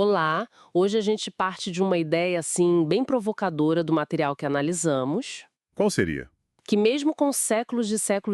Olá, hoje a gente parte de uma ideia assim bem provocadora do material que analisamos, Qual seria? que mesmo com séculos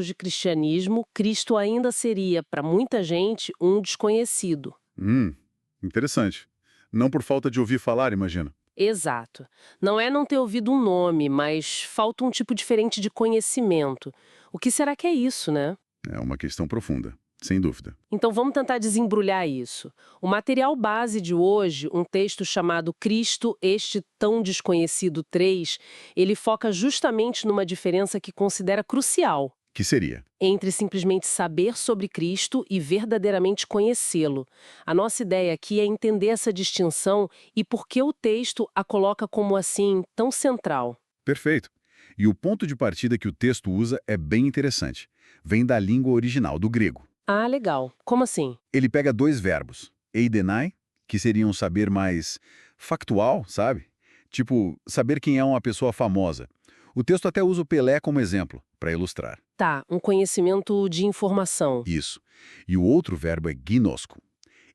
de cristianismo, Cristo ainda seria, para muita gente, um desconhecido. Hum, interessante. Não por falta de ouvir falar, imagino. Exato. Não é não ter ouvido um nome, mas falta um tipo diferente de conhecimento. O que será que é isso, né? É uma questão profunda, sem dúvida. Então vamos tentar desembrulhar isso. O material base de hoje, um texto chamado Cristo, este tão desconhecido 3, ele foca justamente numa diferença que considera crucial Que seria? entre simplesmente saber sobre Cristo e verdadeiramente conhecê-lo. A nossa ideia aqui é entender essa distinção e por que o texto a coloca como assim tão central. Perfeito. E o ponto de partida que o texto usa é bem interessante. Vem da língua original, do grego. Ah, legal. Como assim? Ele pega dois verbos, eidenai, que seria um saber mais factual, sabe? Tipo, saber quem é uma pessoa famosa. O texto até usa o Pelé como exemplo, para ilustrar. Tá, um conhecimento de informação. Isso. E o outro verbo é gnosko.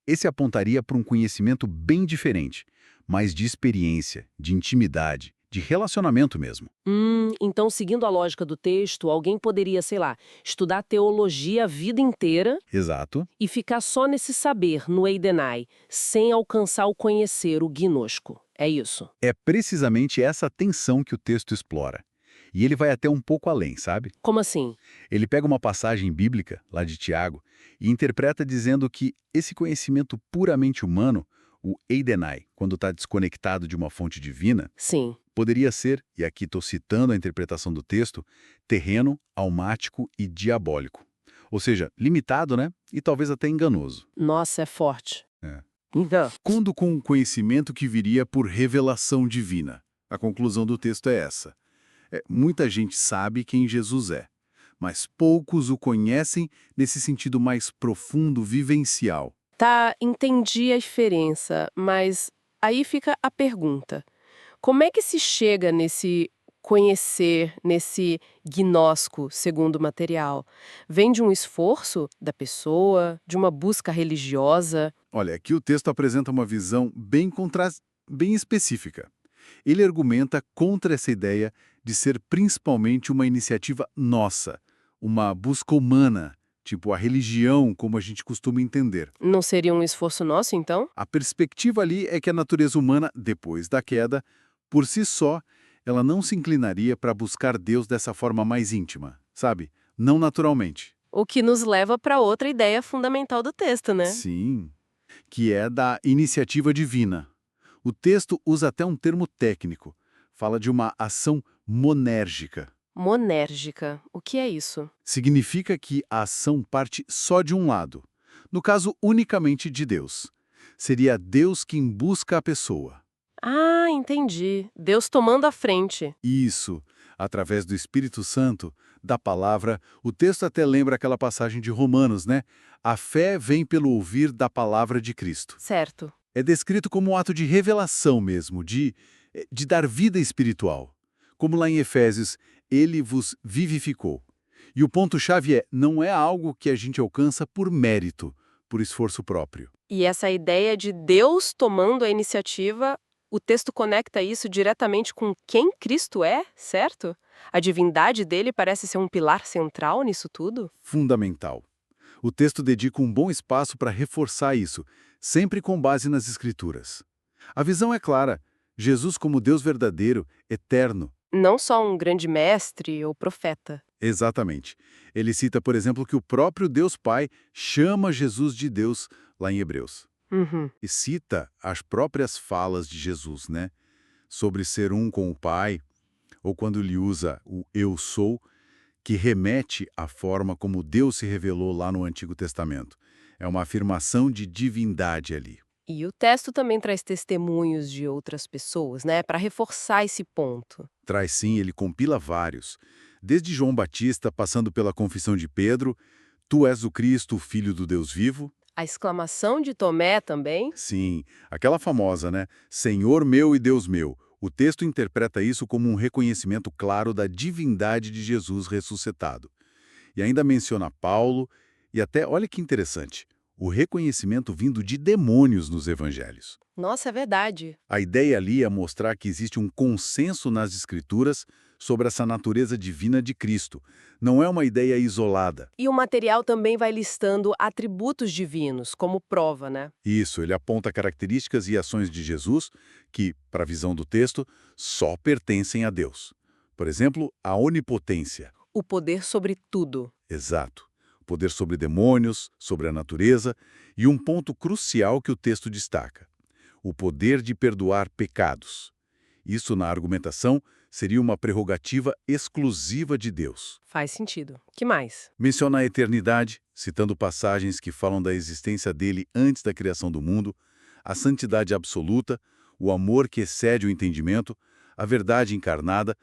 Esse apontaria para um conhecimento bem diferente, mais de experiência, de intimidade, de relacionamento mesmo. Então, seguindo a lógica do texto, alguém poderia, sei lá, estudar teologia a vida inteira Exato. e ficar só nesse saber, no Eidenai, sem alcançar o conhecer, o gnosco. É isso. É precisamente essa tensão que o texto explora. E ele vai até um pouco além, sabe? Como assim? Ele pega uma passagem bíblica, lá de Tiago, e interpreta dizendo que esse conhecimento puramente humano, o eidenai, quando está desconectado de uma fonte divina, Sim. poderia ser, e aqui estou citando a interpretação do texto, terreno, almático e diabólico. Ou seja, limitado, né? E talvez até enganoso. Nossa, é forte. É. Então. Quando com um conhecimento que viria por revelação divina. A conclusão do texto é essa. Muita gente sabe quem Jesus é, mas poucos o conhecem nesse sentido mais profundo, vivencial. Tá, entendi a diferença, mas aí fica a pergunta. Como é que se chega nesse conhecer, nesse gnóstico, segundo o material? Vem de um esforço da pessoa, de uma busca religiosa? Olha, aqui o texto apresenta uma visão bem específica. Ele argumenta contra essa ideia de ser principalmente uma iniciativa nossa, uma busca humana, tipo a religião como a gente costuma entender. Não seria um esforço nosso, então? A perspectiva ali é que a natureza humana, depois da queda, por si só, ela não se inclinaria para buscar Deus dessa forma mais íntima, sabe? Não naturalmente. O que nos leva para outra ideia fundamental do texto, né? Sim, que é da iniciativa divina. O texto usa até um termo técnico. Fala de uma ação monérgica. Monérgica. O que é isso? Significa que a ação parte só de um lado. No caso, unicamente de Deus. Seria Deus quem busca a pessoa. Ah, entendi. Deus tomando a frente. Isso, através do Espírito Santo, da palavra, o texto até lembra aquela passagem de Romanos, né? A fé vem pelo ouvir da palavra de Cristo. Certo. É descrito como um ato de revelação mesmo, de dar vida espiritual. Como lá em Efésios, ele vos vivificou. E o ponto-chave é, não é algo que a gente alcança por mérito, por esforço próprio. E essa ideia de Deus tomando a iniciativa, o texto conecta isso diretamente com quem Cristo é, certo? A divindade dele parece ser um pilar central nisso tudo? Fundamental. O texto dedica um bom espaço para reforçar isso, sempre com base nas Escrituras. A visão é clara: Jesus como Deus verdadeiro, eterno. Não só um grande mestre ou profeta. Exatamente. Ele cita, por exemplo, que o próprio Deus Pai chama Jesus de Deus, lá em Hebreus. Uhum. E cita as próprias falas de Jesus, né? Sobre ser um com o Pai, ou quando ele usa o eu sou, que remete à forma como Deus se revelou lá no Antigo Testamento. É uma afirmação de divindade ali. E o texto também traz testemunhos de outras pessoas, né, para reforçar esse ponto. Traz sim, ele compila vários. Desde João Batista, passando pela confissão de Pedro, tu és o Cristo, o Filho do Deus vivo. A exclamação de Tomé também. Sim, aquela famosa, né? Senhor meu e Deus meu. O texto interpreta isso como um reconhecimento claro da divindade de Jesus ressuscitado. E ainda menciona Paulo, e até, olha que interessante, o reconhecimento vindo de demônios nos evangelhos. Nossa, é verdade. A ideia ali é mostrar que existe um consenso nas Escrituras sobre essa natureza divina de Cristo. Não é uma ideia isolada. E o material também vai listando atributos divinos, como prova, né? Isso, ele aponta características e ações de Jesus que, para a visão do texto, só pertencem a Deus. Por exemplo, a onipotência. O poder sobre tudo. Exato. O poder sobre demônios, sobre a natureza e um ponto crucial que o texto destaca: o poder de perdoar pecados. Isso, na argumentação, seria uma prerrogativa exclusiva de Deus. Faz sentido. Que mais? Menciona a eternidade, citando passagens que falam da existência dele antes da criação do mundo, a santidade absoluta, o amor que excede o entendimento, a verdade encarnada,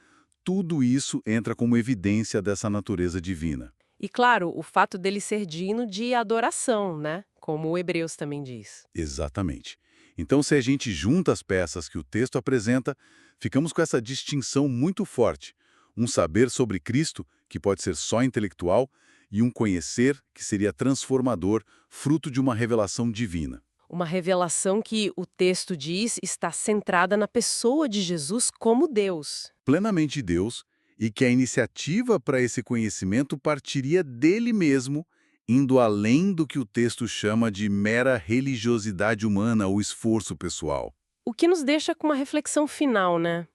tudo isso entra como evidência dessa natureza divina. E claro, o fato dele ser digno de adoração, né? Como o Hebreus também diz. Exatamente. Então, se a gente junta as peças que o texto apresenta, ficamos com essa distinção muito forte. Um saber sobre Cristo, que pode ser só intelectual, e um conhecer que seria transformador, fruto de uma revelação divina. Uma revelação que o texto diz está centrada na pessoa de Jesus como Deus. Plenamente Deus, e que a iniciativa para esse conhecimento partiria dele mesmo, indo além do que o texto chama de mera religiosidade humana ou esforço pessoal. O que nos deixa com uma reflexão final, né?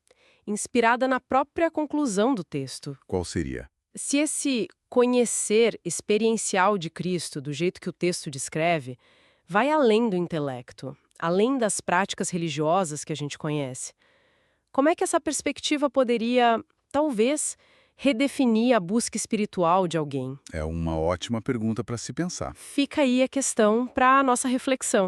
Inspirada na própria conclusão do texto. Qual seria? Se esse conhecer experiencial de Cristo, do jeito que o texto descreve, vai além do intelecto, além das práticas religiosas que a gente conhece, como é que essa perspectiva poderia, talvez, redefinir a busca espiritual de alguém? É uma ótima pergunta para se pensar. Fica aí a questão para a nossa reflexão.